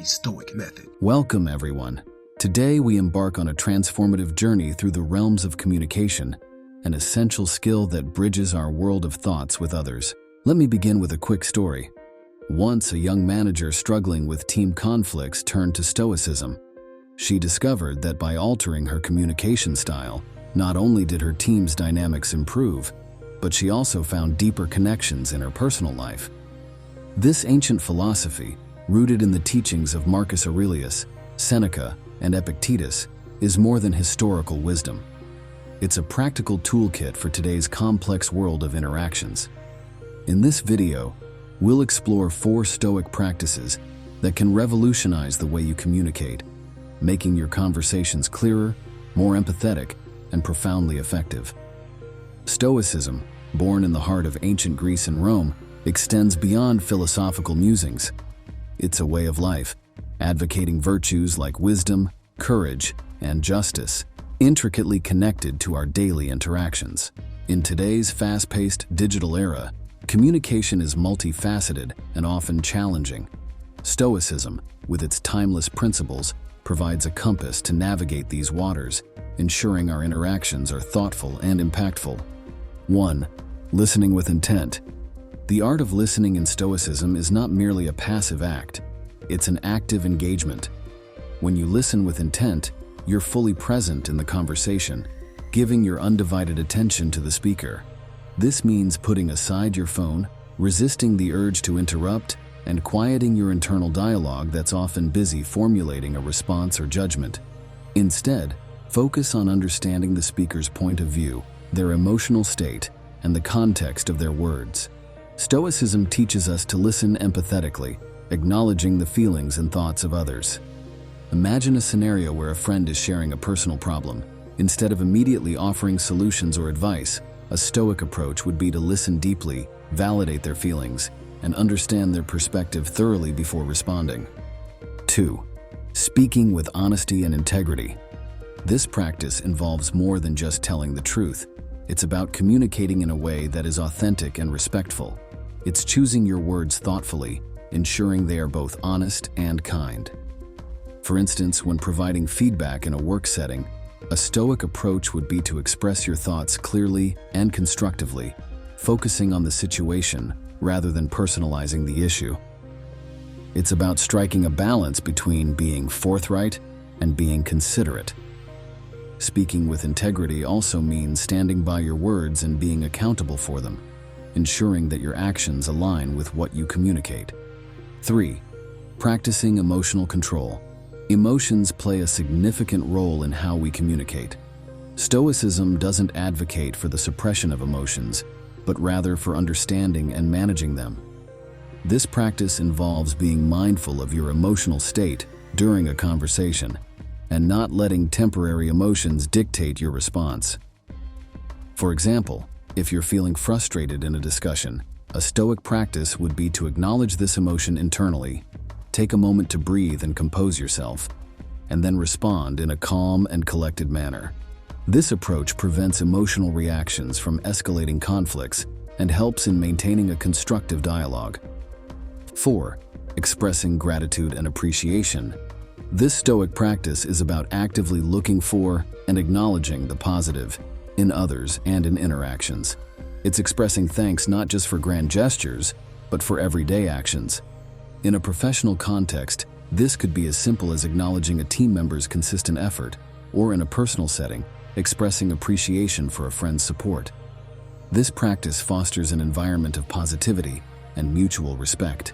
the Stoic Method. Welcome, everyone. Today we embark on a transformative journey through the realms of communication, an essential skill that bridges our world of thoughts with others. Let me begin with a quick story. Once a young manager struggling with team conflicts turned to Stoicism. She discovered that by altering her communication style, not only did her team's dynamics improve, but she also found deeper connections in her personal life. This ancient philosophy, rooted in the teachings of Marcus Aurelius, Seneca, and Epictetus, is more than historical wisdom. It's a practical toolkit for today's complex world of interactions. In this video, we'll explore 4 Stoic practices that can revolutionize the way you communicate, making your conversations clearer, more empathetic, and profoundly effective. Stoicism, born in the heart of ancient Greece and Rome, extends beyond philosophical musings. It's a way of life, advocating virtues like wisdom, courage, and justice, intricately connected to our daily interactions. In today's fast-paced digital era, communication is multifaceted and often challenging. Stoicism, with its timeless principles, provides a compass to navigate these waters, ensuring our interactions are thoughtful and impactful. 1. Listening with intent. The art of listening in Stoicism is not merely a passive act, it's an active engagement. When you listen with intent, you're fully present in the conversation, giving your undivided attention to the speaker. This means putting aside your phone, resisting the urge to interrupt, and quieting your internal dialogue that's often busy formulating a response or judgment. Instead, focus on understanding the speaker's point of view, their emotional state, and the context of their words. Stoicism teaches us to listen empathetically, acknowledging the feelings and thoughts of others. Imagine a scenario where a friend is sharing a personal problem. Instead of immediately offering solutions or advice, a Stoic approach would be to listen deeply, validate their feelings, and understand their perspective thoroughly before responding. 2. Speaking with honesty and integrity. This practice involves more than just telling the truth. It's about communicating in a way that is authentic and respectful. It's choosing your words thoughtfully, ensuring they are both honest and kind. For instance, when providing feedback in a work setting, a Stoic approach would be to express your thoughts clearly and constructively, focusing on the situation rather than personalizing the issue. It's about striking a balance between being forthright and being considerate. Speaking with integrity also means standing by your words and being accountable for them, ensuring that your actions align with what you communicate. 3. Practicing emotional control. Emotions play a significant role in how we communicate. Stoicism doesn't advocate for the suppression of emotions, but rather for understanding and managing them. This practice involves being mindful of your emotional state during a conversation and not letting temporary emotions dictate your response. For example, if you're feeling frustrated in a discussion, a Stoic practice would be to acknowledge this emotion internally, take a moment to breathe and compose yourself, and then respond in a calm and collected manner. This approach prevents emotional reactions from escalating conflicts and helps in maintaining a constructive dialogue. 4. Expressing gratitude and appreciation. This Stoic practice is about actively looking for and acknowledging the positive in others and in interactions. It's expressing thanks not just for grand gestures, but for everyday actions. In a professional context, this could be as simple as acknowledging a team member's consistent effort, or in a personal setting, expressing appreciation for a friend's support. This practice fosters an environment of positivity and mutual respect.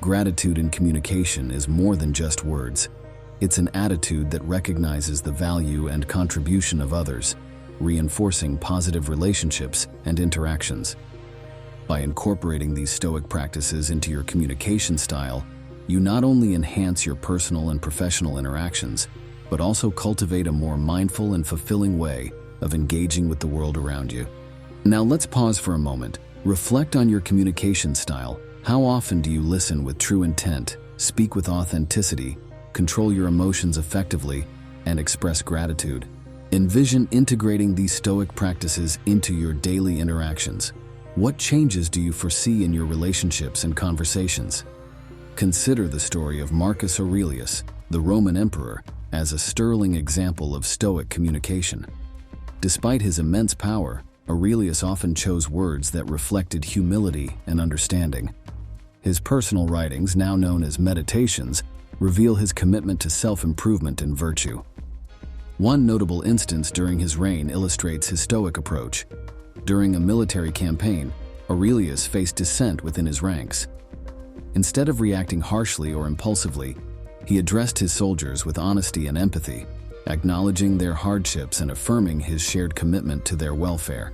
Gratitude in communication is more than just words. It's an attitude that recognizes the value and contribution of others, reinforcing positive relationships and interactions. By incorporating these Stoic practices into your communication style, you not only enhance your personal and professional interactions, but also cultivate a more mindful and fulfilling way of engaging with the world around you. Now let's pause for a moment. Reflect on your communication style. How often do you listen with true intent, speak with authenticity, control your emotions effectively, and express gratitude? Envision integrating these Stoic practices into your daily interactions. What changes do you foresee in your relationships and conversations? Consider the story of Marcus Aurelius, the Roman emperor, as a sterling example of Stoic communication. Despite his immense power, Aurelius often chose words that reflected humility and understanding. His personal writings, now known as Meditations, reveal his commitment to self-improvement and virtue. One notable instance during his reign illustrates his Stoic approach. During a military campaign, Aurelius faced dissent within his ranks. Instead of reacting harshly or impulsively, he addressed his soldiers with honesty and empathy, acknowledging their hardships and affirming his shared commitment to their welfare.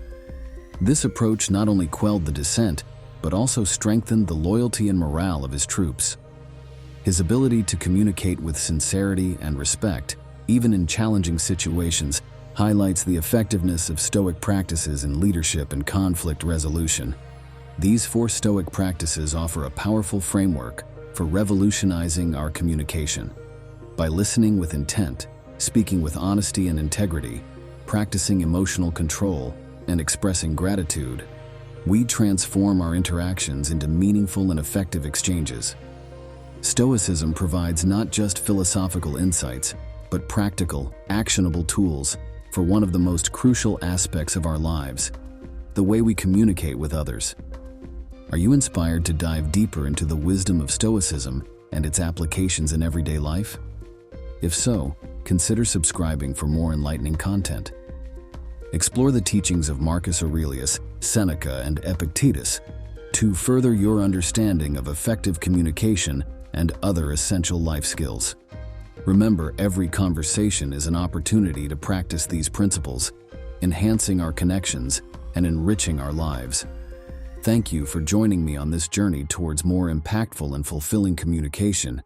This approach not only quelled the dissent, but also strengthened the loyalty and morale of his troops. His ability to communicate with sincerity and respect, even in challenging situations, highlights the effectiveness of Stoic practices in leadership and conflict resolution. These 4 Stoic practices offer a powerful framework for revolutionizing our communication. By listening with intent, speaking with honesty and integrity, practicing emotional control, and expressing gratitude, we transform our interactions into meaningful and effective exchanges. Stoicism provides not just philosophical insights, but practical, actionable tools for one of the most crucial aspects of our lives: the way we communicate with others. Are you inspired to dive deeper into the wisdom of Stoicism and its applications in everyday life? If so, consider subscribing for more enlightening content. Explore the teachings of Marcus Aurelius, Seneca, and Epictetus to further your understanding of effective communication and other essential life skills. Remember, every conversation is an opportunity to practice these principles, enhancing our connections and enriching our lives. Thank you for joining me on this journey towards more impactful and fulfilling communication,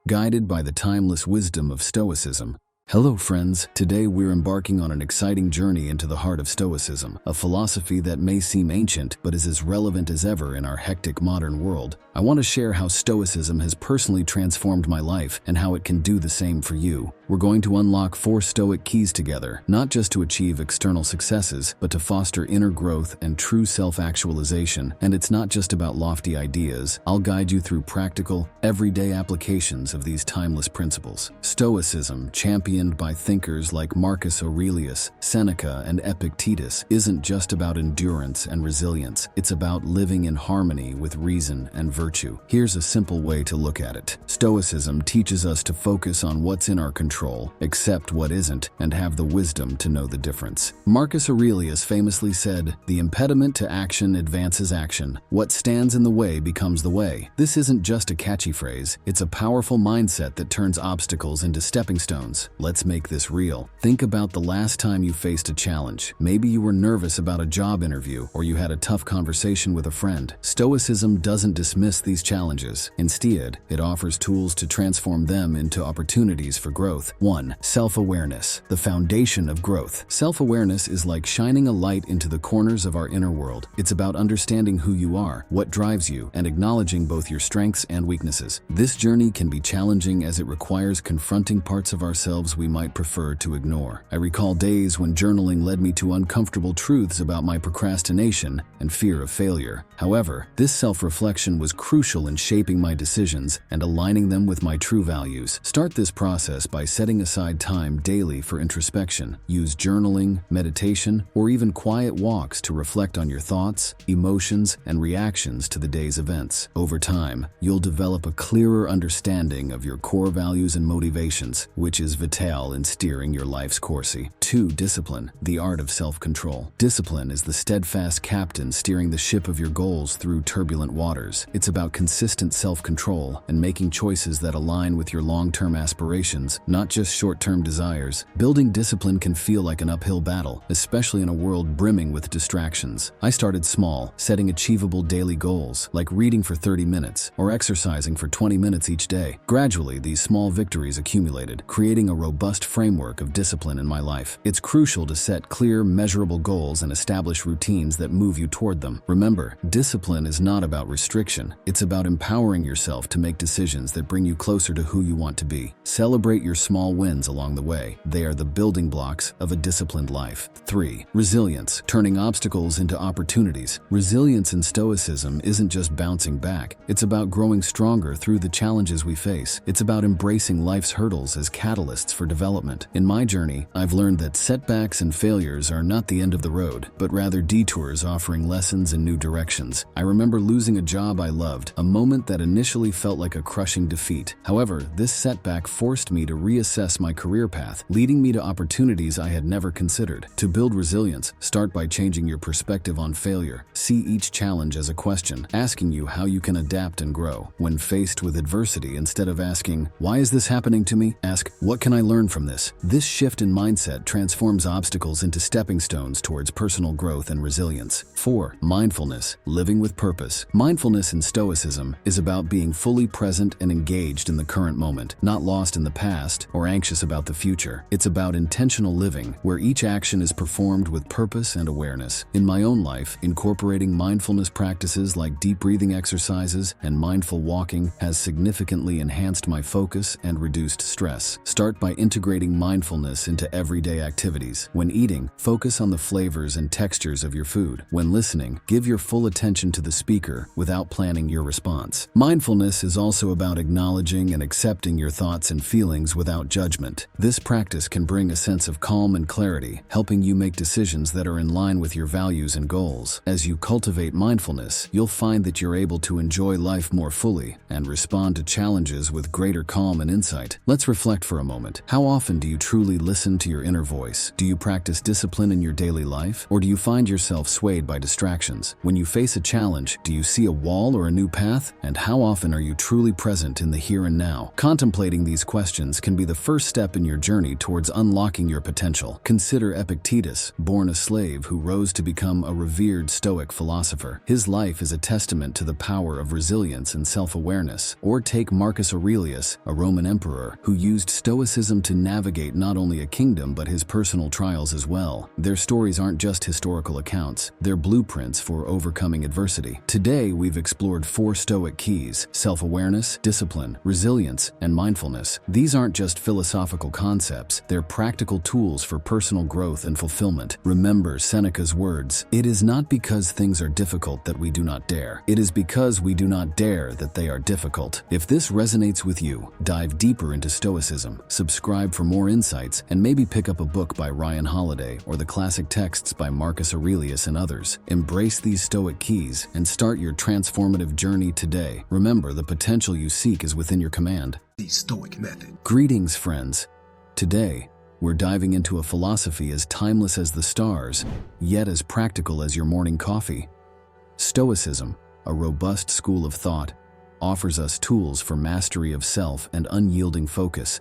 guided by the timeless wisdom of Stoicism. Hello friends, today we're embarking on an exciting journey into the heart of Stoicism, a philosophy that may seem ancient but is as relevant as ever in our hectic modern world. I want to share how Stoicism has personally transformed my life and how it can do the same for you. We're going to unlock 4 Stoic keys together, not just to achieve external successes, but to foster inner growth and true self-actualization. And it's not just about lofty ideas. I'll guide you through practical, everyday applications of these timeless principles. Stoicism, championed by thinkers like Marcus Aurelius, Seneca, and Epictetus, isn't just about endurance and resilience. It's about living in harmony with reason and virtue. Here's a simple way to look at it. Stoicism teaches us to focus on what's in our control, accept what isn't, and have the wisdom to know the difference. Marcus Aurelius famously said, "The impediment to action advances action. What stands in the way becomes the way." This isn't just a catchy phrase, it's a powerful mindset that turns obstacles into stepping stones. Let's make this real. Think about the last time you faced a challenge. Maybe you were nervous about a job interview, or you had a tough conversation with a friend. Stoicism doesn't dismiss these challenges. Instead, it offers tools to transform them into opportunities for growth. 1. Self-awareness, the foundation of growth. Self-awareness is like shining a light into the corners of our inner world. It's about understanding who you are, what drives you, and acknowledging both your strengths and weaknesses. This journey can be challenging as it requires confronting parts of ourselves we might prefer to ignore. I recall days when journaling led me to uncomfortable truths about my procrastination and fear of failure. However, this self-reflection was crucial in shaping my decisions and aligning them with my true values. Start this process by setting aside time daily for introspection. Use journaling, meditation, or even quiet walks to reflect on your thoughts, emotions, and reactions to the day's events. Over time, you'll develop a clearer understanding of your core values and motivations, which is vital in steering your life's course. 2. Discipline, the art of self-control. Discipline is the steadfast captain steering the ship of your goals through turbulent waters. It's about consistent self-control and making choices that align with your long-term aspirations, not just short-term desires. Building discipline can feel like an uphill battle, especially in a world brimming with distractions. I started small, setting achievable daily goals, like reading for 30 minutes or exercising for 20 minutes each day. Gradually, these small victories accumulated, creating a robust framework of discipline in my life. It's crucial to set clear, measurable goals and establish routines that move you toward them. Remember, discipline is not about restriction, It's about empowering yourself to make decisions that bring you closer to who you want to be. Celebrate your small wins along the way. They are the building blocks of a disciplined life. 3. Resilience, turning obstacles into opportunities. Resilience in Stoicism isn't just bouncing back. It's about growing stronger through the challenges we face. It's about embracing life's hurdles as catalysts for development. In my journey, I've learned that setbacks and failures are not the end of the road, but rather detours offering lessons and new directions. I remember losing a job I loved, a moment that initially felt like a crushing defeat. However, this setback forced me to reassess my career path, leading me to opportunities I had never considered. To build resilience, start by changing your perspective on failure. See each challenge as a question, asking you how you can adapt and grow. When faced with adversity, instead of asking, "Why is this happening to me?" ask, "What can I learn from this?" This shift in mindset transforms obstacles into stepping stones towards personal growth and resilience. 4. Mindfulness, living with purpose. Mindfulness in Stoicism is about being fully present and engaged in the current moment, not lost in the past or anxious about the future. It's about intentional living, where each action is performed with purpose and awareness. In my own life, incorporating mindfulness practices like deep breathing exercises and mindful walking has significantly enhanced my focus and reduced stress. Start by integrating mindfulness into everyday activities. When eating, focus on the flavors and textures of your food. When listening, give your full attention to the speaker without planning your response. Mindfulness is also about acknowledging and accepting your thoughts and feelings without judgment. This practice can bring a sense of calm and clarity, helping you make decisions that are in line with your values and goals. As you cultivate mindfulness, you'll find that you're able to enjoy life more fully and respond to challenges with greater calm and insight. Let's reflect for a moment. How often do you truly listen to your inner voice? Do you practice discipline in your daily life, or do you find yourself swayed by distractions? When you face a challenge, do you see a wall or a new path? And how often are you truly present in the here and now? Contemplating these questions can be the first step in your journey towards unlocking your potential. Consider Epictetus, born a slave who rose to become a revered Stoic philosopher. His life is a testament to the power of resilience and self-awareness. Or take Marcus Aurelius, a Roman emperor, who used Stoicism to navigate not only a kingdom but his personal trials as well. Their stories aren't just historical accounts, they're blueprints for overcoming adversity. Today, we've explored 4 Stoic keys: self-awareness, discipline, resilience, and mindfulness. These aren't just philosophical concepts, they're practical tools for personal growth and fulfillment. Remember Seneca's words, "It is not because things are difficult that we do not dare. It is because we do not dare that they are difficult." If this resonates with you, dive deeper into Stoicism, subscribe for more insights, and maybe pick up a book by Ryan Holiday or the classic texts by Marcus Aurelius and others. Embrace these Stoic keys and start your transformative journey today. Remember, the potential you seek is within your command. The Stoic Method. Greetings, friends. Today, we're diving into a philosophy as timeless as the stars, yet as practical as your morning coffee. Stoicism, a robust school of thought, offers us tools for mastery of self and unyielding focus.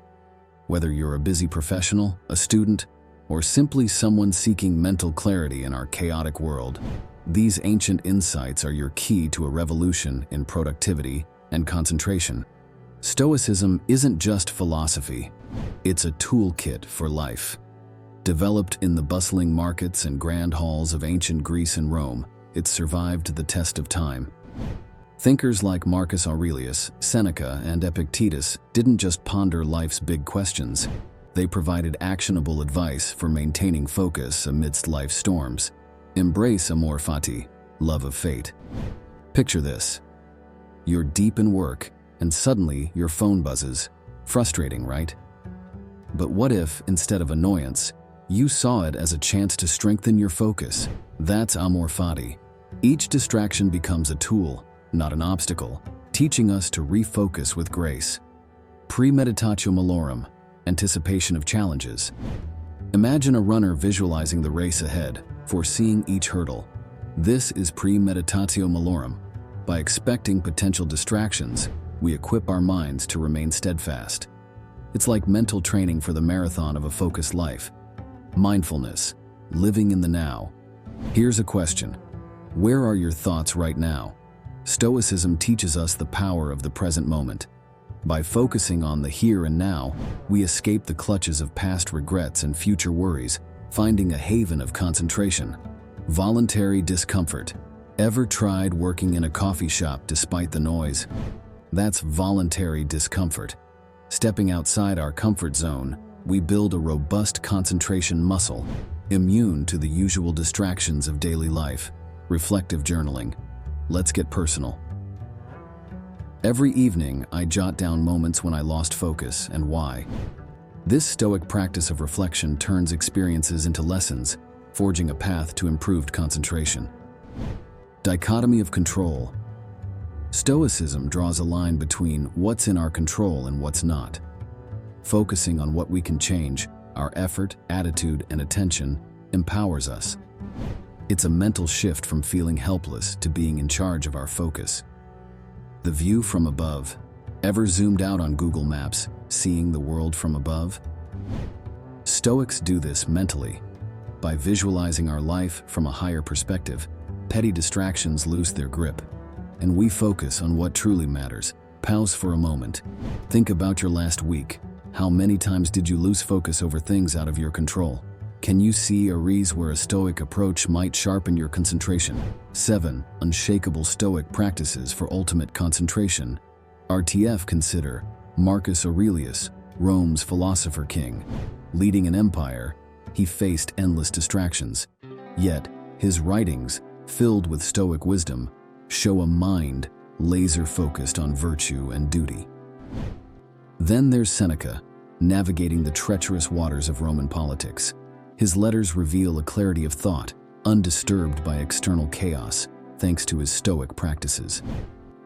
Whether you're a busy professional, a student, or simply someone seeking mental clarity in our chaotic world, these ancient insights are your key to a revolution in productivity and concentration. Stoicism isn't just philosophy, it's a toolkit for life. Developed in the bustling markets and grand halls of ancient Greece and Rome, it survived the test of time. Thinkers like Marcus Aurelius, Seneca, and Epictetus didn't just ponder life's big questions. They provided actionable advice for maintaining focus amidst life's storms. Embrace amor fati, love of fate. Picture this. You're deep in work, and suddenly your phone buzzes. Frustrating, right? But what if, instead of annoyance, you saw it as a chance to strengthen your focus? That's amor fati. Each distraction becomes a tool, not an obstacle, teaching us to refocus with grace. Premeditatio malorum, anticipation of challenges. Imagine a runner visualizing the race ahead, foreseeing each hurdle. This is premeditatio malorum. By expecting potential distractions, we equip our minds to remain steadfast. It's like mental training for the marathon of a focused life. Mindfulness, living in the now. Here's a question. Where are your thoughts right now? Stoicism teaches us the power of the present moment. By focusing on the here and now, we escape the clutches of past regrets and future worries, finding a haven of concentration. Voluntary discomfort. Ever tried working in a coffee shop despite the noise? That's voluntary discomfort. Stepping outside our comfort zone, we build a robust concentration muscle, immune to the usual distractions of daily life. Reflective journaling. Let's get personal. Every evening, I jot down moments when I lost focus and why. This Stoic practice of reflection turns experiences into lessons, forging a path to improved concentration. Dichotomy of control. Stoicism draws a line between what's in our control and what's not. Focusing on what we can change, our effort, attitude, and attention empowers us. It's a mental shift from feeling helpless to being in charge of our focus. The view from above. Ever zoomed out on Google Maps, seeing the world from above? Stoics do this mentally. By visualizing our life from a higher perspective, petty distractions lose their grip, and we focus on what truly matters. Pause for a moment. Think about your last week. How many times did you lose focus over things out of your control? Can you see areas where a Stoic approach might sharpen your concentration? 7. Unshakable Stoic practices for ultimate concentration. RTF. Consider Marcus Aurelius, Rome's philosopher king. Leading an empire, he faced endless distractions. Yet, his writings, filled with Stoic wisdom, show a mind laser-focused on virtue and duty. Then there's Seneca, navigating the treacherous waters of Roman politics. His letters reveal a clarity of thought, undisturbed by external chaos, thanks to his Stoic practices.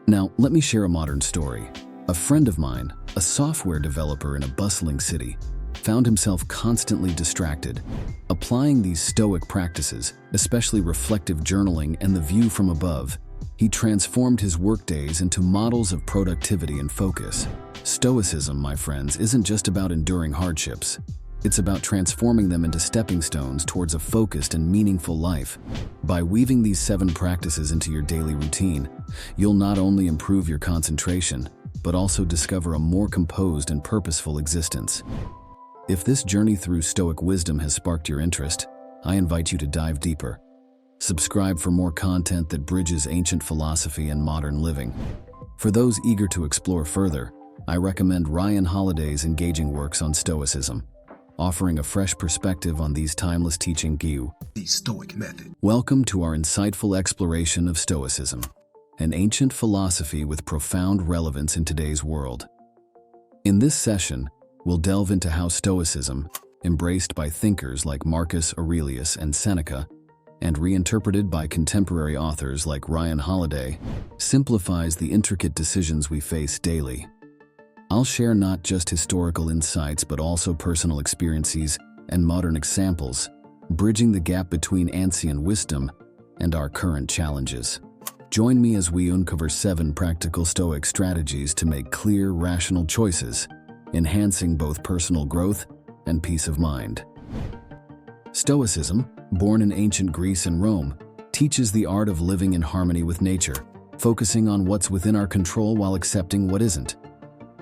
Now, let me share a modern story. A friend of mine, a software developer in a bustling city, found himself constantly distracted. Applying these Stoic practices, especially reflective journaling and the view from above, he transformed his workdays into models of productivity and focus. Stoicism, my friends, isn't just about enduring hardships. It's about transforming them into stepping stones towards a focused and meaningful life. By weaving these 7 practices into your daily routine, you'll not only improve your concentration, but also discover a more composed and purposeful existence. If this journey through Stoic wisdom has sparked your interest, I invite you to dive deeper. Subscribe for more content that bridges ancient philosophy and modern living. For those eager to explore further, I recommend Ryan Holiday's engaging works on Stoicism, offering a fresh perspective on these timeless teachings. The Stoic Method. Welcome to our insightful exploration of Stoicism, an ancient philosophy with profound relevance in today's world. In this session, we'll delve into how Stoicism, embraced by thinkers like Marcus Aurelius and Seneca, and reinterpreted by contemporary authors like Ryan Holiday, simplifies the intricate decisions we face daily. I'll share not just historical insights but also personal experiences and modern examples, bridging the gap between ancient wisdom and our current challenges. Join me as we uncover 7 practical Stoic strategies to make clear, rational choices, enhancing both personal growth and peace of mind. Stoicism, born in ancient Greece and Rome, teaches the art of living in harmony with nature, focusing on what's within our control while accepting what isn't.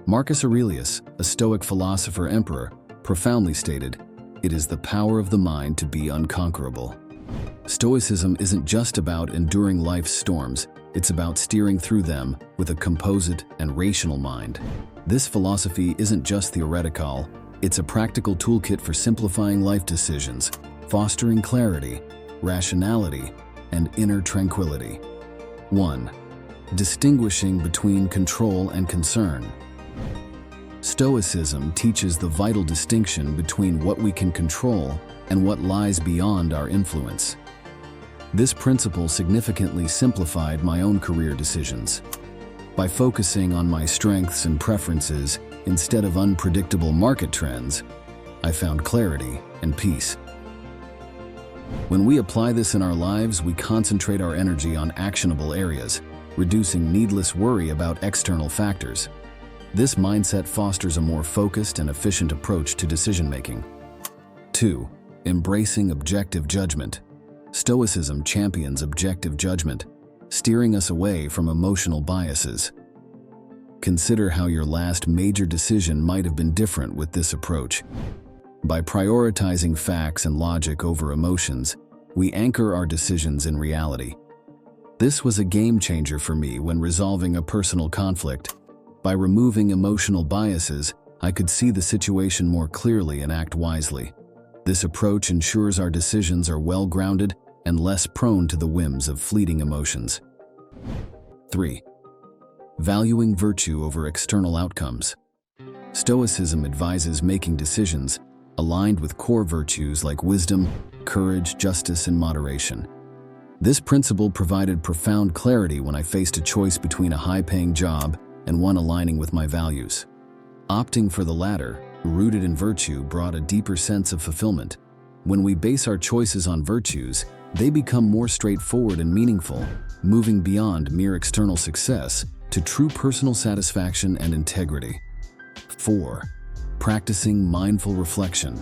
Marcus Aurelius, a Stoic philosopher-emperor, profoundly stated, "It is the power of the mind to be unconquerable." Stoicism isn't just about enduring life's storms, it's about steering through them with a composite and rational mind. This philosophy isn't just theoretical, it's a practical toolkit for simplifying life decisions, fostering clarity, rationality, and inner tranquility. 1. Distinguishing between control and concern. Stoicism teaches the vital distinction between what we can control and what lies beyond our influence. This principle significantly simplified my own career decisions. By focusing on my strengths and preferences instead of unpredictable market trends, I found clarity and peace. When we apply this in our lives, we concentrate our energy on actionable areas, reducing needless worry about external factors. This mindset fosters a more focused and efficient approach to decision-making. 2. Embracing objective judgment. Stoicism champions objective judgment, steering us away from emotional biases. Consider how your last major decision might have been different with this approach. By prioritizing facts and logic over emotions, we anchor our decisions in reality. This was a game changer for me when resolving a personal conflict. By removing emotional biases, I could see the situation more clearly and act wisely. This approach ensures our decisions are well-grounded and less prone to the whims of fleeting emotions. 3. Valuing virtue over external outcomes. Stoicism advises making decisions aligned with core virtues like wisdom, courage, justice, and moderation. This principle provided profound clarity when I faced a choice between a high-paying job and one aligning with my values. Opting for the latter, rooted in virtue, brought a deeper sense of fulfillment. When we base our choices on virtues, they become more straightforward and meaningful, moving beyond mere external success to true personal satisfaction and integrity. 4. Practicing mindful reflection.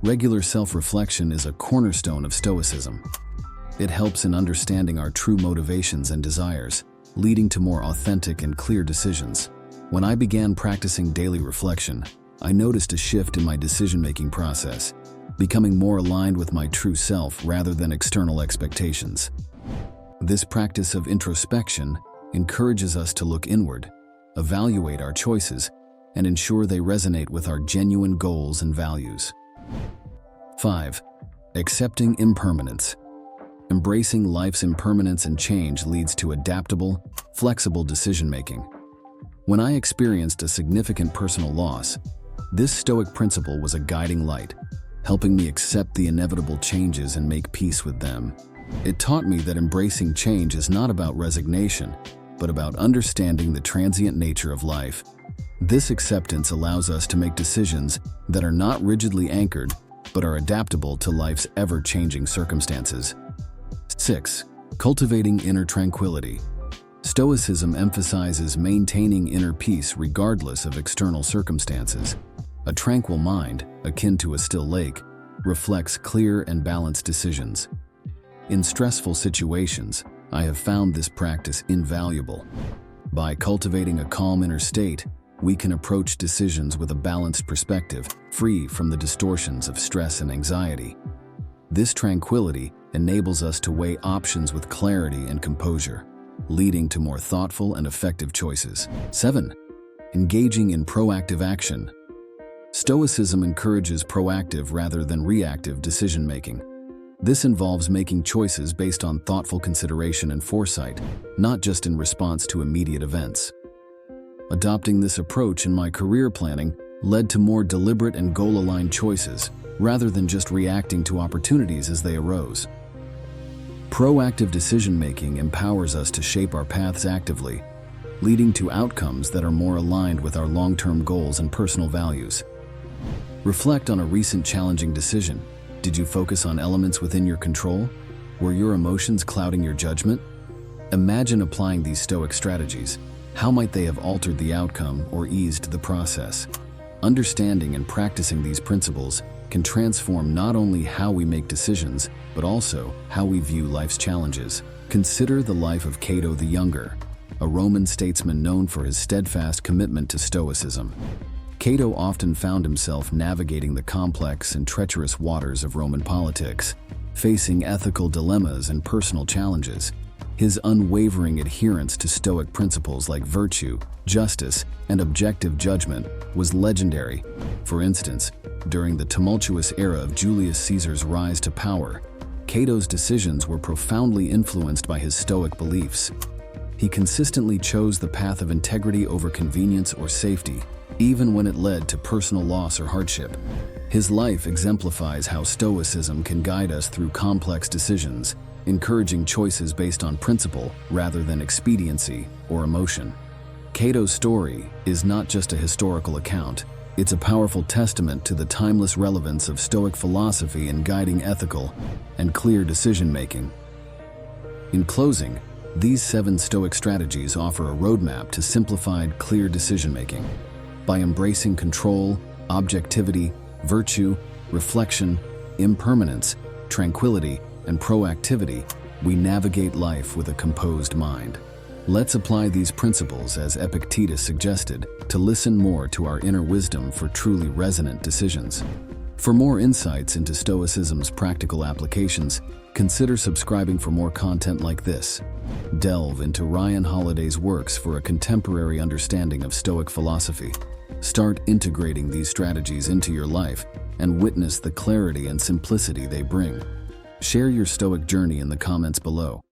Regular self-reflection is a cornerstone of Stoicism. It helps in understanding our true motivations and desires, leading to more authentic and clear decisions. When I began practicing daily reflection, I noticed a shift in my decision-making process, becoming more aligned with my true self rather than external expectations. This practice of introspection encourages us to look inward, evaluate our choices, and ensure they resonate with our genuine goals and values. 5. Accepting impermanence. Embracing life's impermanence and change leads to adaptable, flexible decision-making. When I experienced a significant personal loss, this Stoic principle was a guiding light, helping me accept the inevitable changes and make peace with them. It taught me that embracing change is not about resignation, but about understanding the transient nature of life. This acceptance allows us to make decisions that are not rigidly anchored, but are adaptable to life's ever-changing circumstances. 6. Cultivating inner tranquility. Stoicism emphasizes maintaining inner peace regardless of external circumstances. A tranquil mind, akin to a still lake, reflects clear and balanced decisions. In stressful situations, I have found this practice invaluable. By cultivating a calm inner state, we can approach decisions with a balanced perspective, free from the distortions of stress and anxiety. This tranquility enables us to weigh options with clarity and composure, leading to more thoughtful and effective choices. 7. Engaging in proactive action. Stoicism encourages proactive rather than reactive decision-making. This involves making choices based on thoughtful consideration and foresight, not just in response to immediate events. Adopting this approach in my career planning led to more deliberate and goal-aligned choices, rather than just reacting to opportunities as they arose. Proactive decision-making empowers us to shape our paths actively, leading to outcomes that are more aligned with our long-term goals and personal values. Reflect on a recent challenging decision. Did you focus on elements within your control? Were your emotions clouding your judgment? Imagine applying these Stoic strategies. How might they have altered the outcome or eased the process? Understanding and practicing these principles can transform not only how we make decisions, but also how we view life's challenges. Consider the life of Cato the Younger, a Roman statesman known for his steadfast commitment to Stoicism. Cato often found himself navigating the complex and treacherous waters of Roman politics, facing ethical dilemmas and personal challenges. His unwavering adherence to Stoic principles like virtue, justice, and objective judgment was legendary. For instance, during the tumultuous era of Julius Caesar's rise to power, Cato's decisions were profoundly influenced by his Stoic beliefs. He consistently chose the path of integrity over convenience or safety, even when it led to personal loss or hardship. His life exemplifies how Stoicism can guide us through complex decisions, encouraging choices based on principle rather than expediency or emotion. Cato's story is not just a historical account, it's a powerful testament to the timeless relevance of Stoic philosophy in guiding ethical and clear decision-making. In closing, these 7 Stoic strategies offer a roadmap to simplified, clear decision-making. By embracing control, objectivity, virtue, reflection, impermanence, tranquility, and proactivity, we navigate life with a composed mind. Let's apply these principles, as Epictetus suggested, to listen more to our inner wisdom for truly resonant decisions. For more insights into Stoicism's practical applications, consider subscribing for more content like this. Delve into Ryan Holiday's works for a contemporary understanding of Stoic philosophy. Start integrating these strategies into your life and witness the clarity and simplicity they bring. Share your Stoic journey in the comments below.